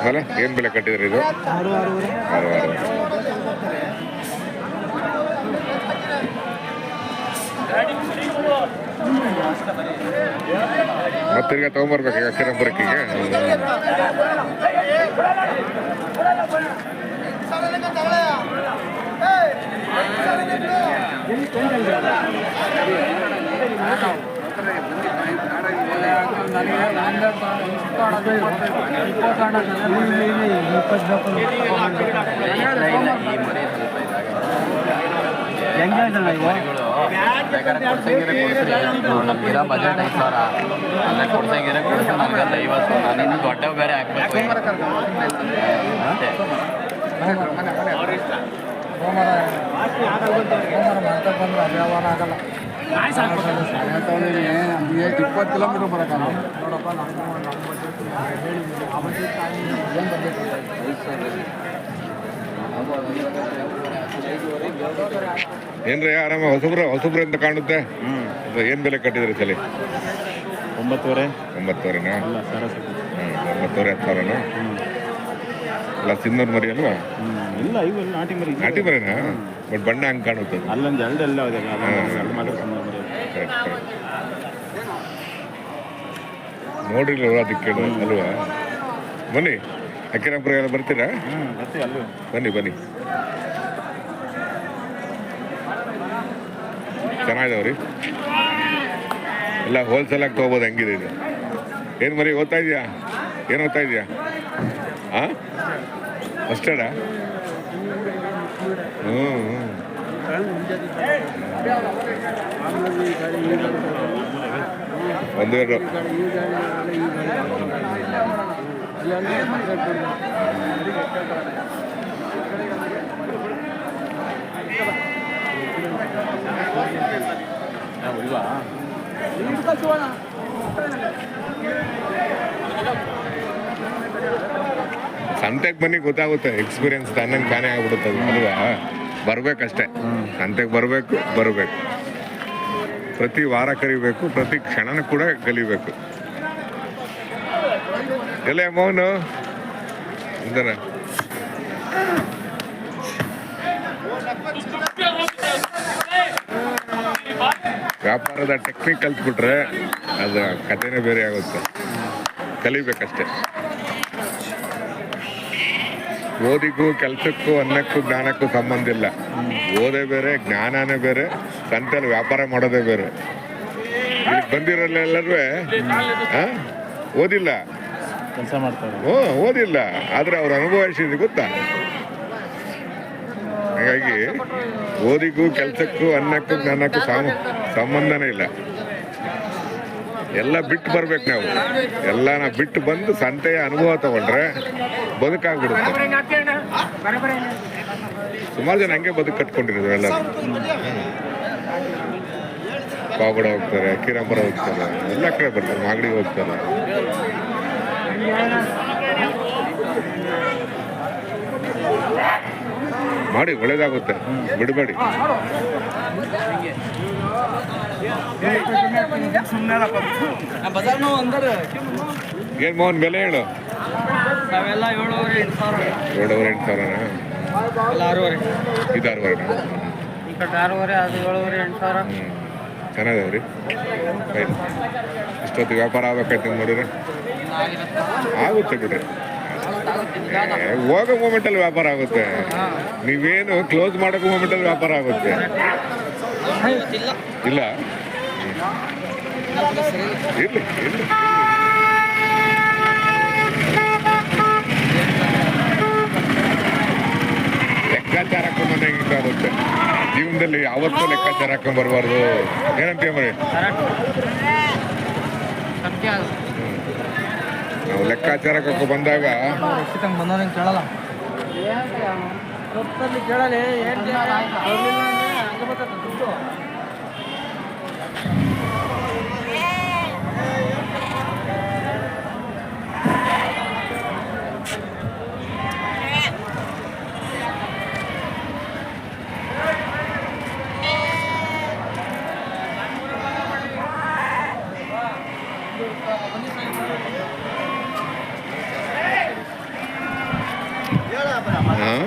ಅಲ್ಲ ಏನು ಬೆಲೆ ಕಟ್ಟಿದ್ರಿ ಇದು? 6. ಮತ್ತೆ ತಿರ್ಗಾ ತಗೊಂಬರ್ಬೇಕು ಈಗ ಕಿರಂಪುರಕ್ಕಿಗೆ. ಬೇಕಾದ್ರೆ ಕೊಡ್ಸಂಗಿದ್ರೆ ಕೊಡ್ಸ್ರಿ, ನಮ್ಗಿರೋ ಬಜೆಟ್ 5,000 ಅಂದರೆ ಕೊಡ್ಸಂಗಿದ್ರೆ ಕೊಡ್ಸು, ನನಗಂತ 50. ನಾನು ಇನ್ನೂ ದೊಡ್ಡವು ಬೇರೆ ಹಾಕ್ಬೇಕು ಅಷ್ಟೇ. ತಗೊಂಡಿದ್ದೀನಿ 20 ಕಿಲೋಮೀಟ್ರ್ ಬರೋಕ್ಕಲ್ಲ ನೋಡಪ್ಪ. ಏನ್ರಿ ಆರಾಮ ಹೊಸಬ್ರು ಅಂತ ಕಾಣುತ್ತೆ. ಏನು ಬೆಲೆ ಕಟ್ಟಿದ್ರಿ ಸಲ? 9.5. 9.5ನಾ? 9.5 10,000ನಾ? ಅಲ್ಲ ಸಿನ್ನೂರು ಮರಿ ಅಲ್ವಾ? ಇಲ್ಲ, ಇವೆಲ್ಲ ನಾಟಿ ಮರಿನಾ? ಬಟ್ ಬಣ್ಣ ಹಂಗೆ ಕಾಣುತ್ತೆ. ಅಲ್ಲೊಂದು ಎರಡೆಲ್ಲ ನೋಡ್ರಿ ಅದಕ್ಕೆ ಅಲ್ವಾ? ಬನ್ನಿ ಅಕ್ಕಿರಾಂಪುರ ಎಲ್ಲ ಬರ್ತೀರಾ? ಬನ್ನಿ ಚೆನ್ನಾಗಿದಾವ್ರಿ. ಎಲ್ಲ ಹೋಲ್ಸೇಲಾಗಿ ತೊಗೋಬೋದು. ಹೆಂಗಿದೆ ಇದು? ಏನು ಮರಿ ಓದ್ತಾ ಇದೆಯಾ? ಏನು ಓದ್ತಾ ಇದೆಯಾ? ಹಾಂ, ಅಷ್ಟೇಡಾ? ಒಂದೆರಡು ಸಂತೆಗೆ ಬನ್ನಿ, ಗೊತ್ತಾಗುತ್ತೆ. ಎಕ್ಸ್ಪೀರಿಯನ್ಸ್ ತನ್ನಂಗೆ ತಾನೇ ಆಗ್ಬಿಡುತ್ತೆ ಅದು ಅಲ್ವಾ? ಬರ್ಬೇಕಷ್ಟೆ. ಸಂತೆಗೆ ಬರಬೇಕು. ಪ್ರತಿ ವಾರ ಕರಿಬೇಕು, ಪ್ರತಿ ಕ್ಷಣನೂ ಕೂಡ ಕಲಿಬೇಕು. ಎಲ್ಲ ಮೌನು ಇದರ ವ್ಯಾಪಾರದ ಟೆಕ್ನಿಕ್ ಕಲ್ತ್ಬಿಟ್ರೆ ಅದು ಕಥೆನೇ ಬೇರೆ ಆಗುತ್ತೆ. ಕಲಿಬೇಕಷ್ಟೆ. ಓದಿಗೂ ಕೆಲಸಕ್ಕೂ ಅನ್ನಕ್ಕೂ ಜ್ಞಾನಕ್ಕೂ ಸಂಬಂಧ ಇಲ್ಲ. ಓದೇ ಬೇರೆ, ಜ್ಞಾನನೇ ಬೇರೆ, ಸಂತೆಯಲ್ಲಿ ವ್ಯಾಪಾರ ಮಾಡೋದೇ ಬೇರೆ. ಇಲ್ಲಿ ಬಂದಿರೋಲ್ಲೆಲ್ಲರೂ ಓದಿಲ್ಲ, ಕೆಲಸ ಮಾಡ್ತಾರೆ. ಓದಿಲ್ಲ, ಆದರೆ ಅವ್ರ ಅನುಭವಿಸಿದ ಗೊತ್ತಾ. ಹಾಗಾಗಿ ಓದಿಗೂ ಕೆಲಸಕ್ಕೂ ಅನ್ನಕ್ಕೂ ಜ್ಞಾನಕ್ಕೂ ಸಂಬಂಧನೇ ಇಲ್ಲ. ಎಲ್ಲ ಬಿಟ್ಟು ಬರ್ಬೇಕು ನಾವು. ಎಲ್ಲನ ಬಿಟ್ಟು ಬಂದು ಸಂತೆಯ ಅನುಭವ ತಗೊಂಡ್ರೆ ಬದುಕಾಗ್ಬಿಡುತ್ತೆ. ಸುಮಾರು ಜನ ಹಂಗೆ ಬದುಕು ಕಟ್ಕೊಂಡಿರೋದು. ಎಲ್ಲ ಪಾವಗಡ ಹೋಗ್ತಾರೆ, ಕಿರಂಪುರ ಹೋಗ್ತಾರೆ, ಎಲ್ಲ ಕಡೆ ಬರ್ತಾರೆ, ಮಾಗಡಿಗೆ ಹೋಗ್ತಾರೆ. ಮಾಡಿ, ಒಳ್ಳೇದಾಗುತ್ತೆ, ಬಿಡಬೇಡಿ. ಏನ್ ಮೋಹನ್ ಬೆಲೆ ಹೇಳು? 7,500 7,500 ಇದು 6,500 ಚೆನ್ನಾಗಿದಾವ್ರಿ. ಇಷ್ಟೊತ್ತು ವ್ಯಾಪಾರ ಆಗ್ಬೇಕಾಯ್ತು ನೋಡಿದ್ರೆ. ಆಗುತ್ತೆ ಬಿಡ್ರಿ, ಹೋಗೋ ಮೂಮೆಂಟಲ್ಲಿ ವ್ಯಾಪಾರ ಆಗುತ್ತೆ. ನೀವೇನು ಕ್ಲೋಸ್ ಮಾಡೋಕೆ ಮೂಮೆಂಟಲ್ಲಿ ವ್ಯಾಪಾರ ಆಗುತ್ತೆ. ಇಲ್ಲ ಇರ್ಲಿ ಲೆಕ್ಕಾಚಾರ ಹಾಕೊಂಡ್ಬಂದ್ರೆ ಹೆಂಗಾಗುತ್ತೆ ಜೀವನದಲ್ಲಿ. ಯಾವತ್ತೂ ಲೆಕ್ಕಾಚಾರ ಹಾಕೊಂಡ್ ಬರಬಾರ್ದು. ಏನಂತೀಯ ಮರಿ? ನಾವು ಲೆಕ್ಕಾಚಾರ ಹಾಕೋ ಬಂದಾಗ ಹಾಂ